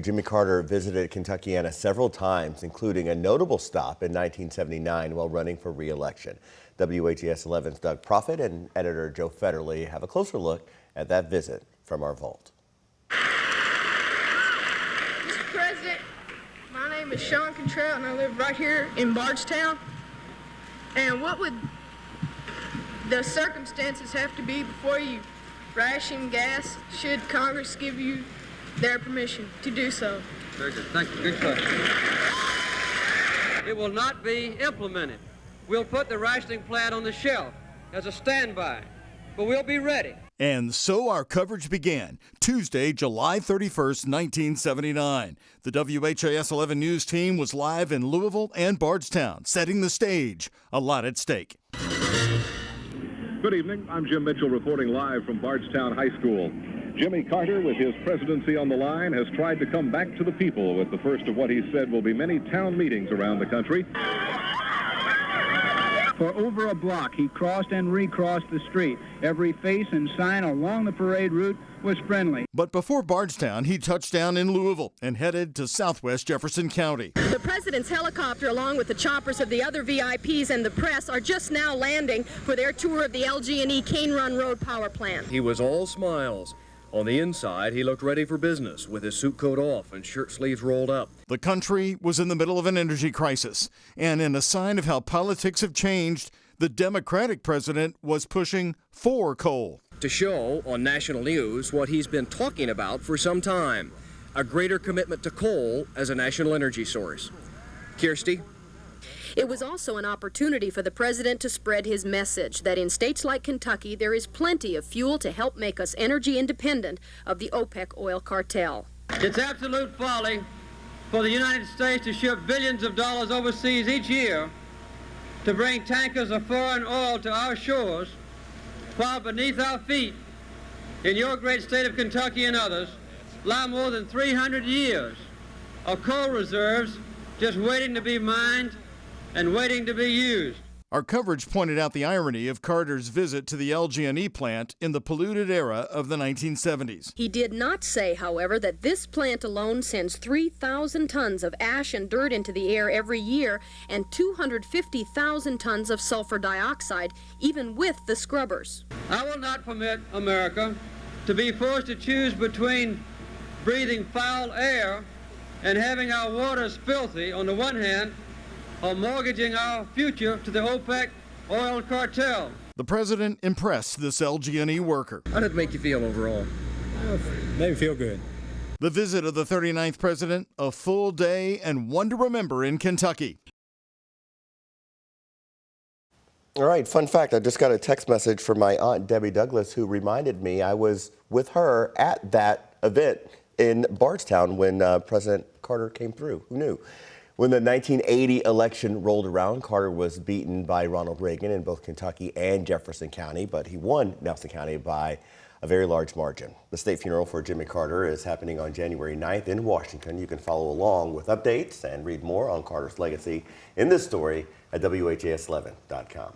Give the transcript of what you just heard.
Jimmy Carter visited Kentuckiana several times, including a notable stop in 1979 while running for re-election. WHAS 11's Doug Proffitt and editor Joe Federle have a closer look at that visit from our vault. Mr. President, my name is Sean Contrell and I live right here in Bardstown. And what would the circumstances have to be before you ration gas should Congress give you their permission to do so? Very good. Thank you. Good question. It will not be implemented. We'll put the rationing plan on the shelf as a standby, but we'll be ready. And so our coverage began Tuesday, July 31st, 1979. The WHAS 11 News team was live in Louisville and Bardstown, setting the stage. A lot at stake. Good evening. I'm Jim Mitchell reporting live from Bardstown High School. Jimmy Carter, with his presidency on the line, has tried to come back to the people with the first of what he said will be many town meetings around the country. For over a block, he crossed and recrossed the street. Every face and sign along the parade route was friendly. But before Bardstown, he touched down in Louisville and headed to southwest Jefferson County. The president's helicopter, along with the choppers of the other VIPs and the press, are just now landing for their tour of the LG&E Cane Run Road power plant. He was all smiles. On the inside, he looked ready for business, with his suit coat off and shirt sleeves rolled up. The country was in the middle of an energy crisis, and in a sign of how politics have changed, the Democratic president was pushing for coal. To show on national news what he's been talking about for some time, a greater commitment to coal as a national energy source. Kirsty? It was also an opportunity for the president to spread his message that in states like Kentucky, there is plenty of fuel to help make us energy independent of the OPEC oil cartel. It's absolute folly for the United States to ship billions of dollars overseas each year to bring tankers of foreign oil to our shores, while beneath our feet, in your great state of Kentucky and others, lie more than 300 years of coal reserves just waiting to be mined and waiting to be used. Our coverage pointed out the irony of Carter's visit to the LG&E plant in the polluted era of the 1970s. He did not say, however, that this plant alone sends 3,000 tons of ash and dirt into the air every year and 250,000 tons of sulfur dioxide, even with the scrubbers. I will not permit America to be forced to choose between breathing foul air and having our waters filthy on the one hand, or mortgaging our future to the OPEC oil cartel. The president impressed this LG&E worker. How did it make you feel overall? Made me feel good. The visit of the 39th president, a full day and one to remember in Kentucky. All right, fun fact, I just got a text message from my aunt Debbie Douglas, who reminded me I was with her at that event in Bardstown when President Carter came through. Who knew? When the 1980 election rolled around, Carter was beaten by Ronald Reagan in both Kentucky and Jefferson County, but he won Nelson County by a very large margin. The state funeral for Jimmy Carter is happening on January 9th in Washington. You can follow along with updates and read more on Carter's legacy in this story at WHAS11.com.